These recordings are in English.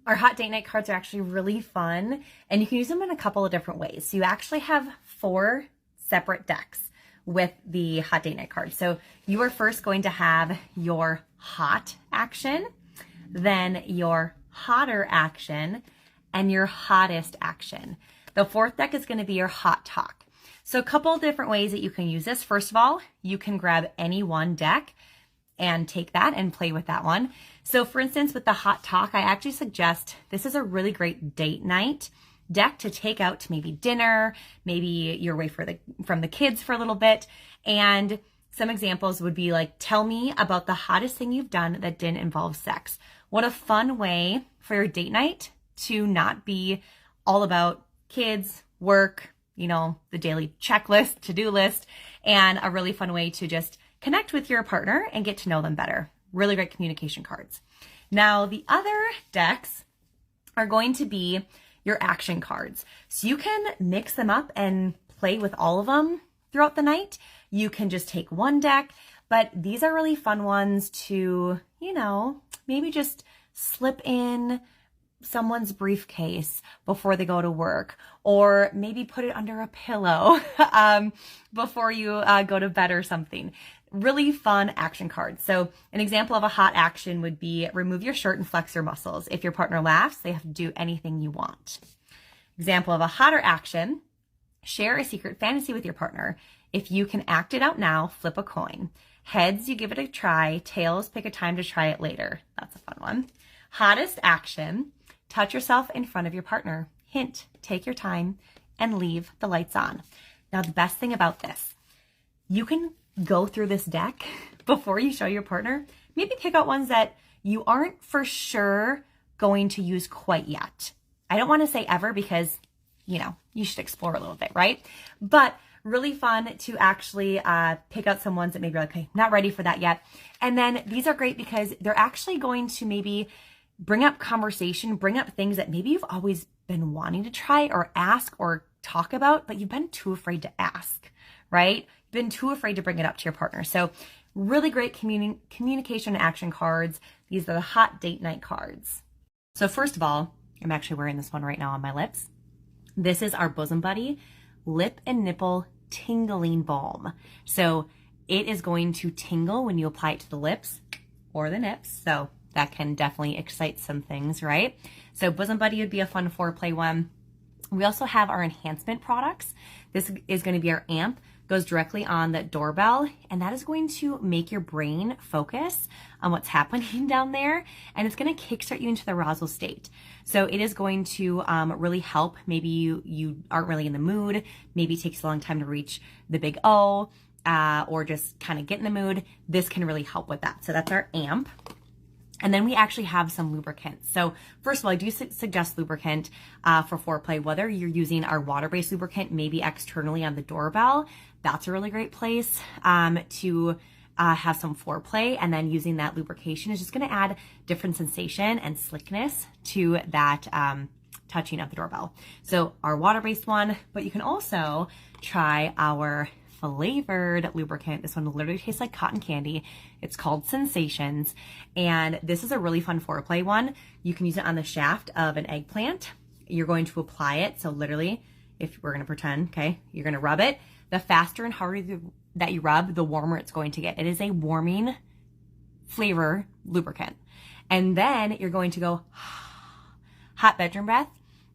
Our hot date night cards are actually really fun, and you can use them in a couple of different ways. So you actually have 4 separate decks with the hot date night cards. So you are first going to have your hot action, then your hotter action, and your hottest action. The 4th deck is going to be your hot talk. So a couple of different ways that you can use this. First of all, you can grab any one deck and take that and play with that one. So for instance, with the hot talk, I actually suggest this is a really great date night deck to take out to maybe dinner, maybe you're away from the kids for a little bit. And some examples would be like, tell me about the hottest thing you've done that didn't involve sex. What a fun way for your date night to not be all about kids, work, you know, the daily checklist, to-do list, and a really fun way to just connect with your partner and get to know them better. Really great communication cards. Now, the other decks are going to be your action cards. So you can mix them up and play with all of them throughout the night. You can just take one deck, but these are really fun ones to, you know, maybe just slip in someone's briefcase before they go to work, or maybe put it under a pillow before you go to bed or something. Really fun action cards. So an example of a hot action would be remove your shirt and flex your muscles. If your partner laughs, they have to do anything you want. Example of a hotter action, share a secret fantasy with your partner. If you can act it out now, flip a coin. Heads, you give it a try. Tails, pick a time to try it later. That's a fun one. Hottest action, touch yourself in front of your partner. Hint, take your time and leave the lights on. Now, the best thing about this, you can go through this deck before you show your partner. Maybe pick out ones that you aren't for sure going to use quite yet. I don't want to say ever because, you know, you should explore a little bit, right? But really fun to actually pick out some ones that maybe you're like, okay, not ready for that yet. And then these are great because they're actually going to maybe bring up conversation, bring up things that maybe you've always been wanting to try or ask or talk about, but you've been too afraid to ask, right? Been too afraid to bring it up to your partner. So really great communication action cards. These are the hot date night cards. So first of all, I'm actually wearing this one right now on my lips. This is our Bosom Buddy Lip and Nipple Tingling Balm. So it is going to tingle when you apply it to the lips or the nips. So that can definitely excite some things, right? So Bosom Buddy would be a fun foreplay one. We also have our enhancement products. This is going to be our amp. Goes directly on the doorbell, and that is going to make your brain focus on what's happening down there, and it's going to kickstart you into the arousal state. So it is going to really help. Maybe you aren't really in the mood, maybe it takes a long time to reach the big O, or just kind of get in the mood. This can really help with that. So that's our amp. And then we actually have some lubricants. So first of all, I do suggest lubricant for foreplay, whether you're using our water-based lubricant, maybe externally on the doorbell. That's a really great place to have some foreplay. And then using that lubrication is just gonna add different sensation and slickness to that touching of the doorbell. So our water-based one, but you can also try our flavored lubricant. This one literally tastes like cotton candy. It's called Sensations, and this is a really fun foreplay one. You can use it on the shaft of an eggplant. You're going to apply it. So literally, if we're going to pretend, okay, you're going to rub it. The faster and harder that you rub, the warmer it's going to get. It is a warming flavor lubricant. And then you're going to go, hot bedroom breath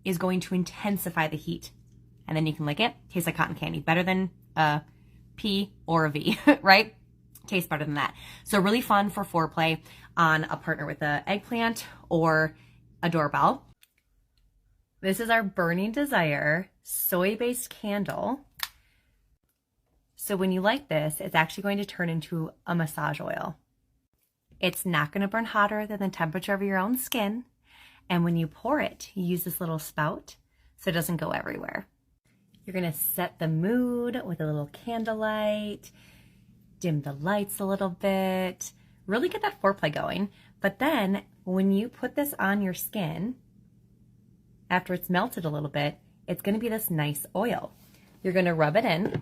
is going to intensify the heat. And then you can lick it. Tastes like cotton candy. Better than P or a V, right? Tastes better than that. So really fun for foreplay on a partner with an eggplant or a doorbell. This is our Burning Desire soy-based candle. So when you light this, it's actually going to turn into a massage oil. It's not going to burn hotter than the temperature of your own skin. And when you pour it, you use this little spout so it doesn't go everywhere. You're going to set the mood with a little candlelight, dim the lights a little bit, really get that foreplay going. But then when you put this on your skin, after it's melted a little bit, it's going to be this nice oil. You're going to rub it in,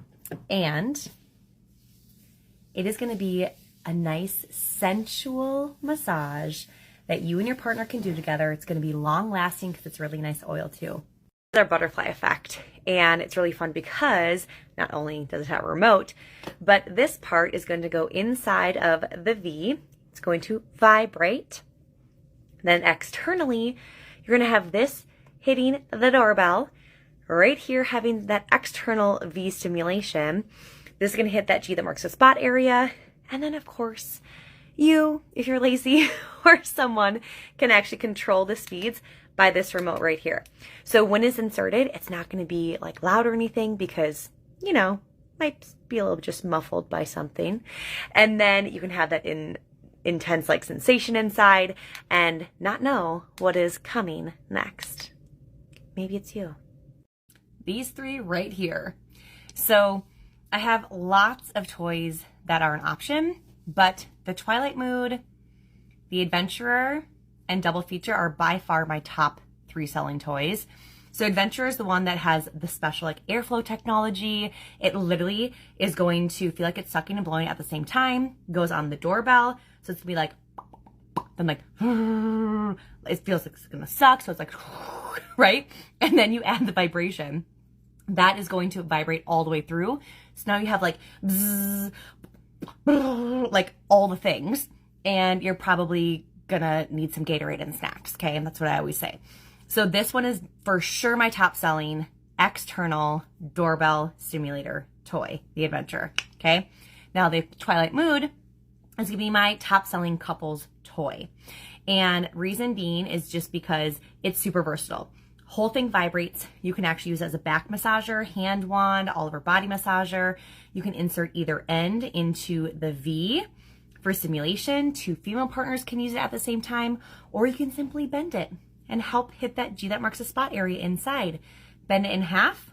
and it is going to be a nice sensual massage that you and your partner can do together. It's going to be long lasting because it's really nice oil too. Our butterfly effect, and it's really fun because not only does it have a remote, but this part is going to go inside of the V. It's going to vibrate. Then externally, you're going to have this hitting the doorbell right here, having that external V stimulation. This is going to hit that G that marks the spot area. And then of course, you, if you're lazy, or someone can actually control the speeds by this remote right here. So when it's inserted, it's not going to be like loud or anything because, you know, might be a little just muffled by something. And then you can have that intense like sensation inside and not know what is coming next. Maybe it's you. These three right here. So I have lots of toys that are an option, but the Twilight Mood, the Adventurer, and Double Feature are by far my top 3 selling toys. So Adventurer is the one that has the special like airflow technology. It literally is going to feel like it's sucking and blowing at the same time. Goes on the doorbell. So it's gonna be like, then like, it feels like it's gonna suck. So it's like, right? And then you add the vibration. That is going to vibrate all the way through. So now you have like, bzzz, like all the things. And you're probably gonna need some Gatorade and snacks, okay? And that's what I always say. So this one is for sure my top selling external doorbell stimulator toy, the Adventure, okay? Now the Twilight Mood is gonna be my top selling couples toy. And reason being is just because it's super versatile. Whole thing vibrates. You can actually use it as a back massager, hand wand, all over body massager. You can insert either end into the V for stimulation. 2 female partners can use it at the same time, or you can simply bend it and help hit that G that marks the spot area inside. Bend it in half,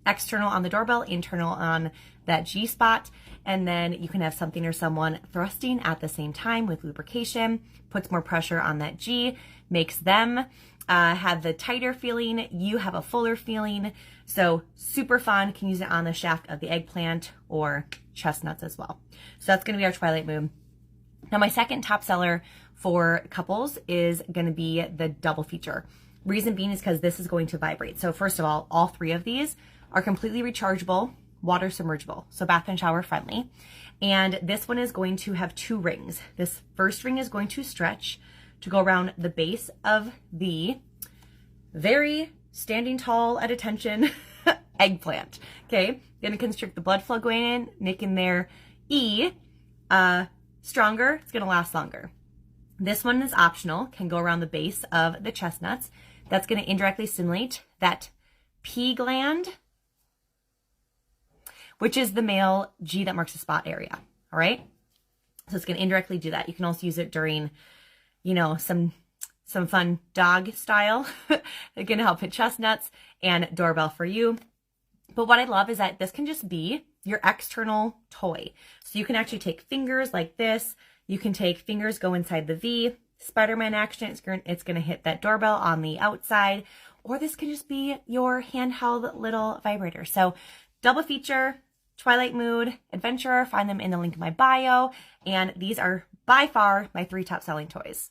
external on the doorbell, internal on that G spot, and then you can have something or someone thrusting at the same time with lubrication, puts more pressure on that G, makes them have the tighter feeling, you have a fuller feeling. So super fun, can use it on the shaft of the eggplant or chestnuts as well. So that's gonna be our Twilight Moon. Now my second top seller for couples is gonna be the Double Feature. Reason being is because this is going to vibrate. So first of all 3 of these are completely rechargeable, water submergible, so bath and shower friendly. And this one is going to have 2 rings. This first ring is going to stretch to go around the base of the very standing tall at attention eggplant, okay? Gonna constrict the blood flow going in, making their E stronger, it's gonna last longer. This one is optional, can go around the base of the chestnuts. That's gonna indirectly stimulate that P gland, which is the male G that marks the spot area, all right? So it's gonna indirectly do that. You can also use it during, you know, some fun dog style. It's gonna help hit chestnuts and doorbell for you. But what I love is that this can just be your external toy. So you can actually take fingers like this. You can take fingers, go inside the V, Spider-Man action. It's gonna hit that doorbell on the outside, or this can just be your handheld little vibrator. So Double Feature, Twilight Mood, Adventurer, find them in the link in my bio. And these are by far my 3 top selling toys.